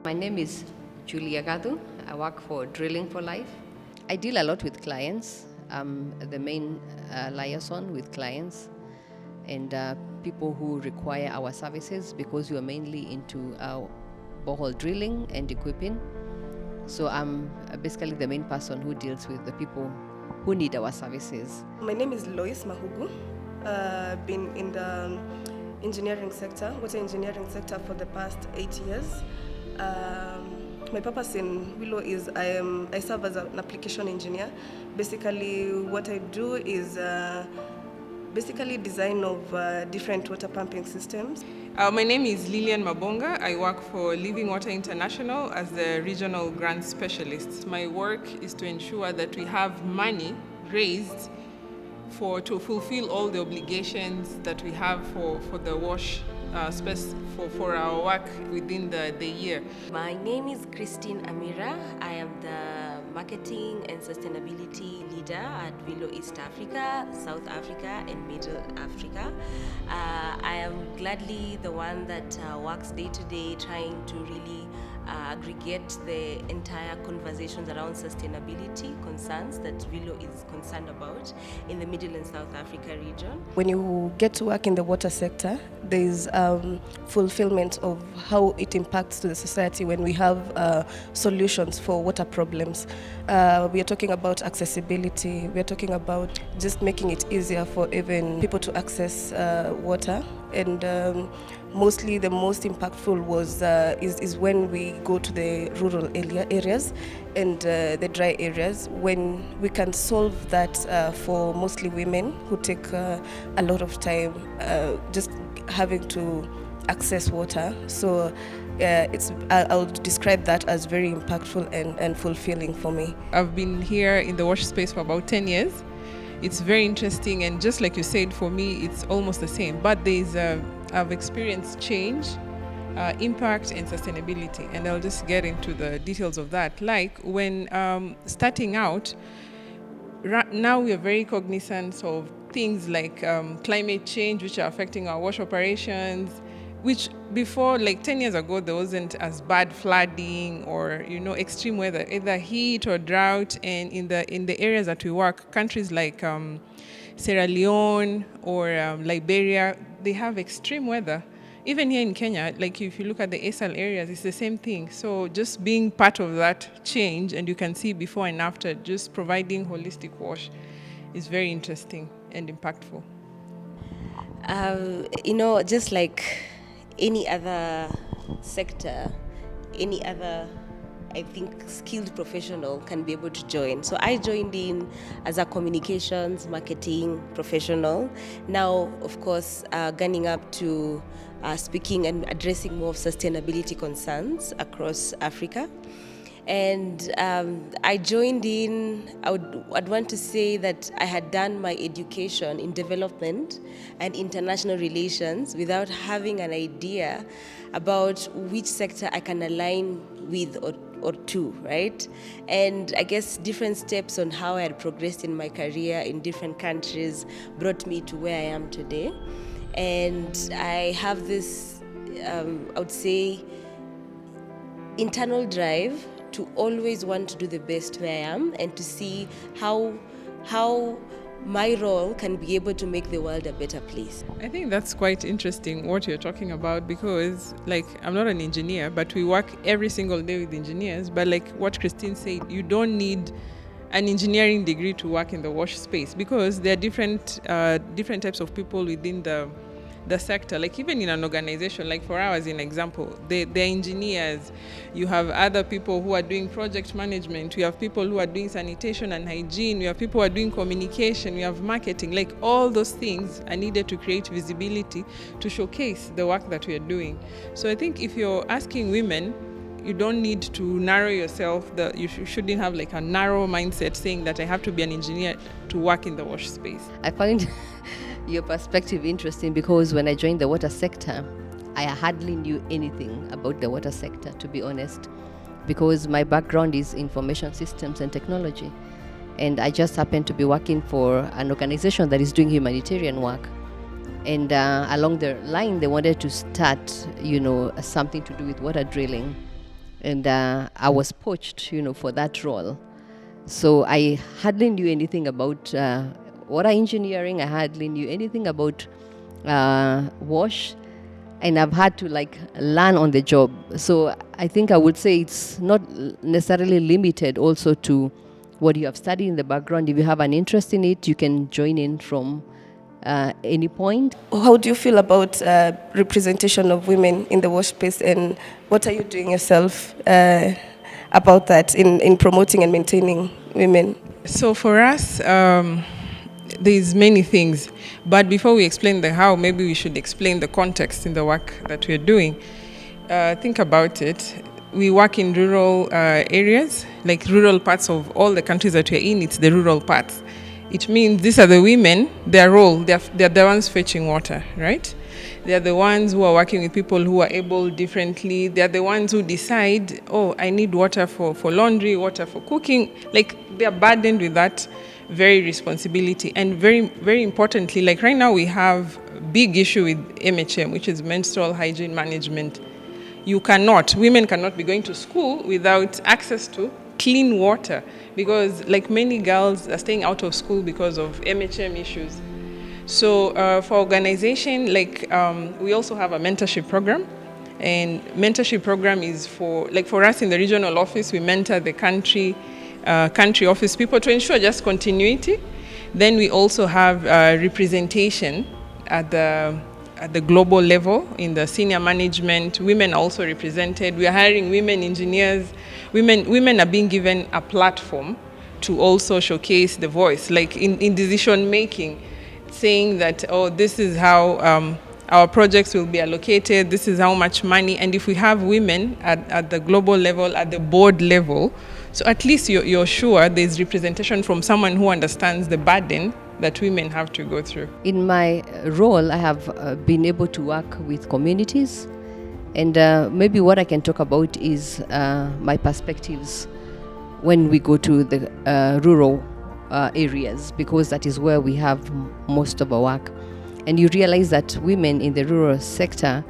My name is Julia Gadu. I work for Drilling for Life. I deal a lot with clients. I'm the main liaison with clients and people who require our services because we are mainly into borehole drilling and equipping. So I'm basically the main person who deals with the people who need our services. My name is Lois Mahugu. I've been in the engineering sector, water engineering sector for the past 8 years. My purpose in Wilo is I serve as an application engineer. Basically, what I do is basically design of different water pumping systems. My name is Lilian Mabonga. I work for Living Water International as the regional grant specialist. My work is to ensure that we have money raised to fulfill all the obligations that we have for the WASH space for our work within the year. My name is Christine Amira. I am the marketing and sustainability leader at Wilo East Africa, South Africa, and Middle Africa. I am gladly the one that works day to day trying to really aggregate the entire conversations around sustainability concerns that Wilo is concerned about in the Middle and South Africa region. When you get to work in the water sector, there's fulfillment of how it impacts to the society when we have solutions for water problems. We are talking about accessibility. We are talking about just making it easier for even people to access water. And mostly the most impactful is when we go to the rural areas and the dry areas, when we can solve that for mostly women who take a lot of time just having to access water. So I would describe that as very impactful and fulfilling for me. I've been here in the WASH space for about 10 years. It's very interesting, and just like you said, for me it's almost the same, but I've experienced change, impact and sustainability, and I'll just get into the details of that. Like when starting out, now we are very cognizant of things like climate change, which are affecting our WASH operations, which before, like 10 years ago, there wasn't as bad flooding or extreme weather, either heat or drought. And in the areas that we work, countries like Sierra Leone or Liberia, they have extreme weather. Even here in Kenya, like if you look at the ASAL areas, it's the same thing. So just being part of that change, and you can see before and after, just providing holistic WASH is very interesting and impactful. Just like any other sector, any other, I think, skilled professional can be able to join. So I joined in as a communications marketing professional. Now, of course, gunning up to speaking and addressing more of sustainability concerns across Africa. And I joined in, I'd want to say that I had done my education in development and international relations without having an idea about which sector I can align with or to, right? And I guess different steps on how I had progressed in my career in different countries brought me to where I am today. And I have this, I would say, internal drive to always want to do the best where I am and to see how my role can be able to make the world a better place. I think that's quite interesting what you're talking about, because like I'm not an engineer, but we work every single day with engineers. But like what Christine said, you don't need an engineering degree to work in the WASH space, because there are different types of people within the sector. Like even in an organization, like for ours, in example, they're engineers. You have other people who are doing project management. We have people who are doing sanitation and hygiene. We have people who are doing communication. We have marketing. Like all those things are needed to create visibility, to showcase the work that we are doing. So I think if you're asking women, you don't need to narrow yourself. You shouldn't have like a narrow mindset saying that I have to be an engineer to work in the WASH space. I find your perspective interesting because when I joined the water sector, I hardly knew anything about the water sector, to be honest, because my background is information systems and technology. And I just happened to be working for an organization that is doing humanitarian work. And along the line, they wanted to start, something to do with water drilling. and I was poached, for that role. So I hardly knew anything about water engineering. I hardly knew anything about wash, and I've had to learn on the job. So I think I would say it's not necessarily limited also to what you have studied in the background. If you have an interest in it, you can join in from any point. How do you feel about representation of women in the workspace, and what are you doing yourself about that in promoting and maintaining women? So for us, there's many things. But before we explain the how, maybe we should explain the context in the work that we're doing. Think about it. We work in rural areas, like rural parts of all the countries that we're in, it's the rural parts. It means these are the women, their role, they're the ones fetching water, right? They're the ones who are working with people who are able differently. They're the ones who decide, I need water for laundry, water for cooking. They're burdened with that very responsibility. And very, very importantly, right now we have a big issue with MHM, which is menstrual hygiene management. Women cannot be going to school without access to clean water, because many girls are staying out of school because of MHM issues. So for organization, we also have a mentorship program, and mentorship program is for us in the regional office, we mentor the country office people to ensure just continuity. Then we also have representation at the global level in the senior management. Women are also represented. We are hiring women engineers. Women are being given a platform to also showcase the voice, in decision making, saying that, this is how our projects will be allocated, this is how much money. And if we have women at the global level, at the board level, so at least you're sure there's representation from someone who understands the burden that women have to go through. In my role, I have been able to work with communities, and maybe what I can talk about is my perspectives when we go to the rural areas, because that is where we have most of our work. And you realize that women in the rural sector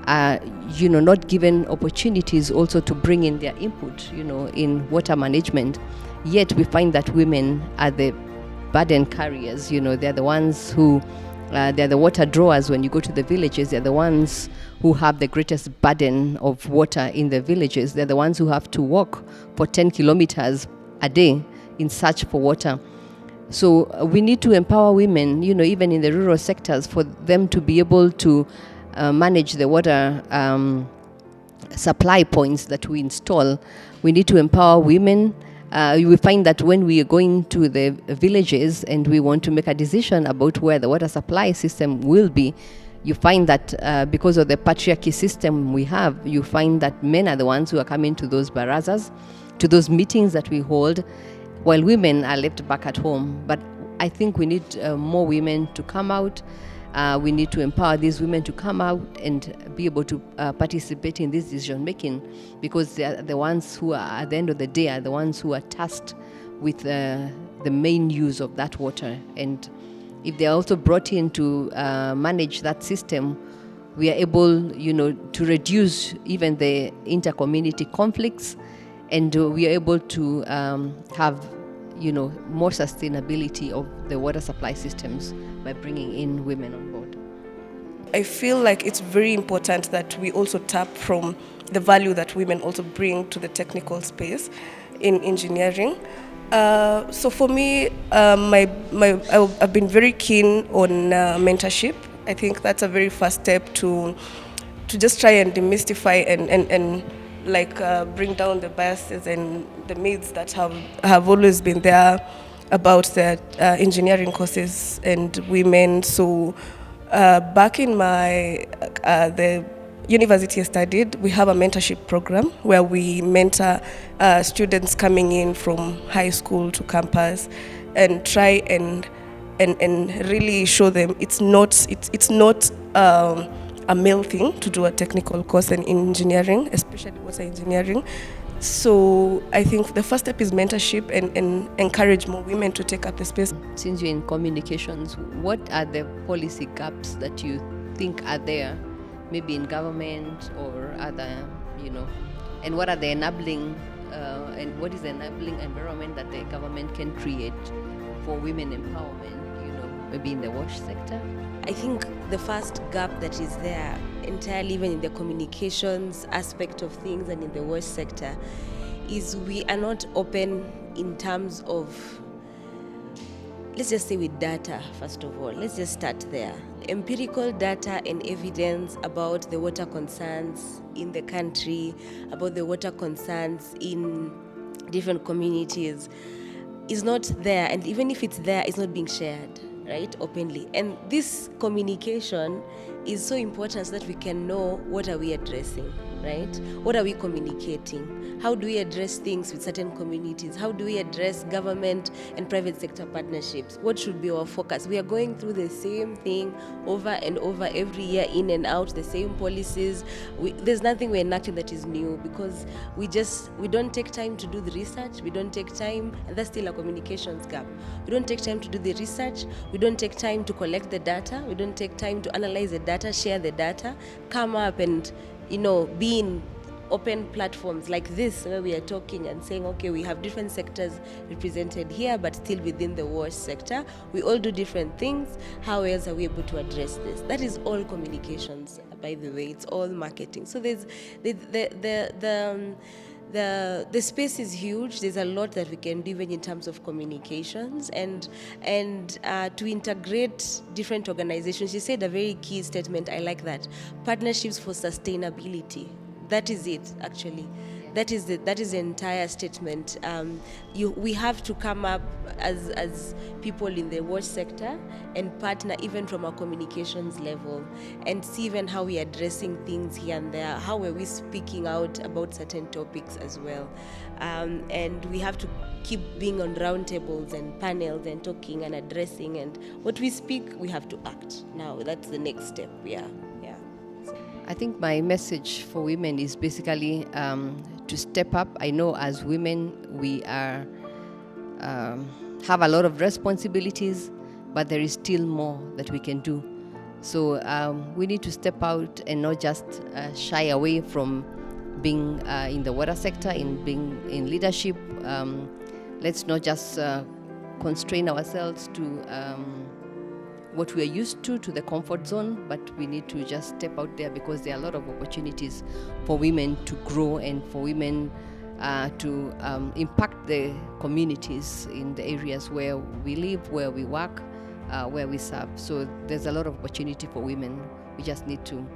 are, not given opportunities also to bring in their input, in water management. Yet we find that women are the burden carriers. They're the ones who, they're the water drawers. When you go to the villages, they're the ones who have the greatest burden of water in the villages. They're the ones who have to walk for 10 kilometers a day in search for water. So we need to empower women, even in the rural sectors, for them to be able to manage the water supply points that we install. We need to empower women. We find that when we are going to the villages and we want to make a decision about where the water supply system will be, you find that because of the patriarchy system we have, you find that men are the ones who are coming to those barazas, to those meetings that we hold, while women are left back at home. But I think we need more women to come out. We need to empower these women to come out and be able to participate in this decision making, because they are the ones who are, at the end of the day, are the ones who are tasked with the main use of that water. And if they are also brought in to manage that system, we are able, to reduce even the inter-community conflicts, and we are able to have, more sustainability of the water supply systems by bringing in women on board. I feel like it's very important that we also tap from the value that women also bring to the technical space in engineering. So for me, I've been very keen on mentorship. I think that's a very first step to just try and demystify and bring down the biases and the myths that have always been there about the engineering courses and women. So back in the university I studied, we have a mentorship program where we mentor students coming in from high school to campus and try and really show them it's not a male thing to do a technical course in engineering, especially water engineering. So I think the first step is mentorship and encourage more women to take up the space. Since you're in communications, what are the policy gaps that you think are there, maybe in government or other, and what are the enabling and what is the enabling environment that the government can create for women empowerment, maybe in the wash sector? I think the first gap that is there entirely, even in the communications aspect of things and in the wash sector, is we are not open in terms of, let's just say with data, first of all. Let's just start there. Empirical data and evidence about the water concerns in the country, about the water concerns in different communities is not there. And even if it's there, it's not being shared, right, openly. And this communication is so important so that we can know what are we addressing, right? What are we communicating? How do we address things with certain communities? How do we address government and private sector partnerships? What should be our focus? We are going through the same thing over and over every year, in and out, the same policies. There's nothing we're enacting that is new because we don't take time to do the research. We don't take time, and that's still a communications gap. We don't take time to do the research. We don't take time to collect the data. We don't take time to analyze the data, share the data, come up and, be in open platforms like this where we are talking and saying, okay, we have different sectors represented here, but still within the wash sector. We all do different things. How else are we able to address this? That is all communications, by the way. It's all marketing. So there's the space is huge. There's a lot that we can do even in terms of communications and to integrate different organizations. You said a very key statement. I like that. Partnerships for sustainability. That is it, actually. That is the entire statement. We have to come up as people in the wash sector and partner even from our communications level and see even how we are addressing things here and there. How are we speaking out about certain topics as well? And we have to keep being on roundtables and panels and talking and addressing. And what we speak, we have to act. Now, that's the next step. Yeah. I think my message for women is basically to step up. I know as women we are have a lot of responsibilities, but there is still more that we can do. So we need to step out and not just shy away from being in the water sector, in being in leadership. Let's not just constrain ourselves to what we are used to the comfort zone, but we need to just step out there because there are a lot of opportunities for women to grow and for women to impact the communities in the areas where we live, where we work, where we serve. So there's a lot of opportunity for women. We just need to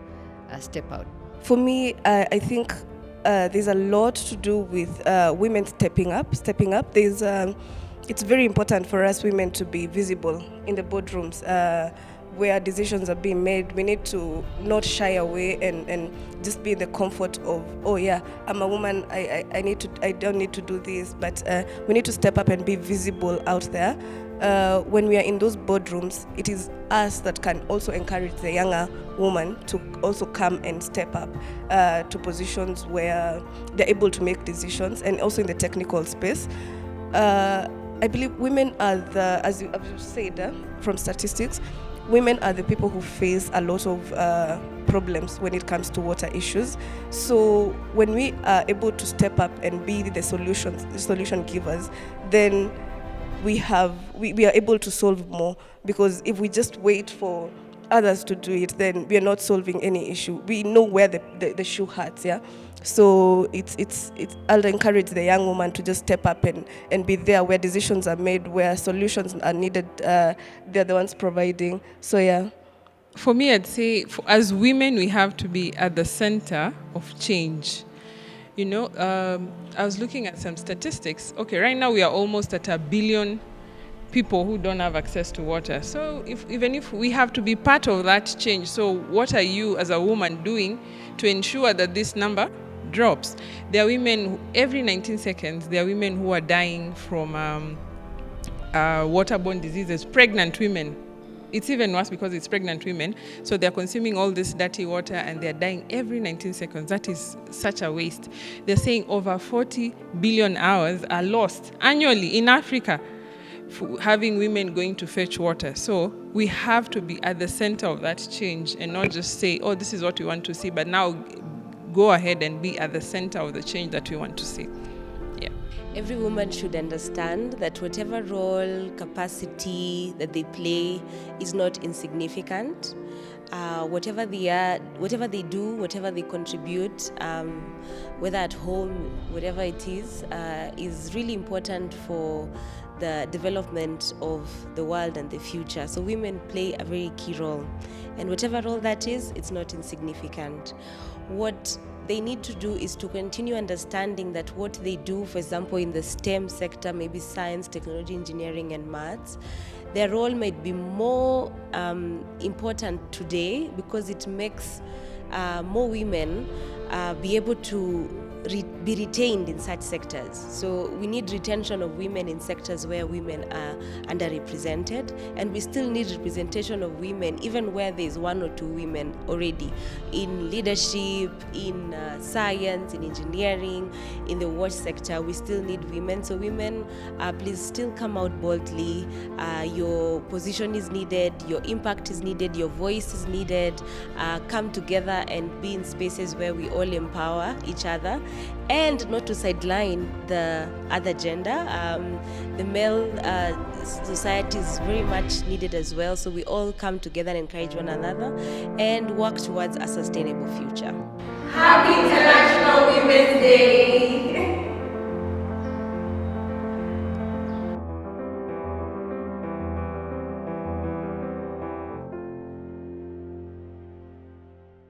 step out. For me, I think there's a lot to do with women stepping up. It's very important for us women to be visible in the boardrooms where decisions are being made. We need to not shy away and just be in the comfort of, oh yeah, I'm a woman, I don't need to do this, but we need to step up and be visible out there. When we are in those boardrooms, it is us that can also encourage the younger woman to also come and step up to positions where they're able to make decisions, and also in the technical space. I believe women are as you said, from statistics, women are the people who face a lot of problems when it comes to water issues. So when we are able to step up and be the solution givers, then we are able to solve more. Because if we just wait for others to do it, then we are not solving any issue. We know where the shoe hurts, yeah. So I'll encourage the young woman to just step up and be there where decisions are made, where solutions are needed. They're the ones providing. So yeah. For me, I'd say as women, we have to be at the center of change. I was looking at some statistics. Okay, right now we are almost at 1 billion people who don't have access to water. So even if we have to be part of that change, so what are you as a woman doing to ensure that this number drops? There are women, every 19 seconds, there are women who are dying from waterborne diseases, pregnant women. It's even worse because it's pregnant women. So they're consuming all this dirty water and they're dying every 19 seconds. That is such a waste. They're saying over 40 billion hours are lost annually in Africa, having women going to fetch water. So we have to be at the center of that change and not just say, oh, this is what we want to see, but now go ahead and be at the center of the change that we want to see. Yeah. Every woman should understand that whatever role, capacity that they play is not insignificant. Whatever they are, whatever they do, whatever they contribute, whether at home, whatever it is really important for the development of the world and the future. So women play a very key role. And whatever role that is, it's not insignificant. What they need to do is to continue understanding that what they do, for example, in the STEM sector, maybe science, technology, engineering, and maths, their role might be more important today because it makes more women be able to be retained in such sectors. So we need retention of women in sectors where women are underrepresented, and we still need representation of women even where there's one or two women already in leadership, in science, in engineering, in the watch sector. We still need women. So women, please still come out boldly. Your position is needed, your impact is needed, your voice is needed. Come together and be in spaces where we all empower each other, and not to sideline the other gender. The male society is very much needed as well, so we all come together and encourage one another and work towards a sustainable future. Happy International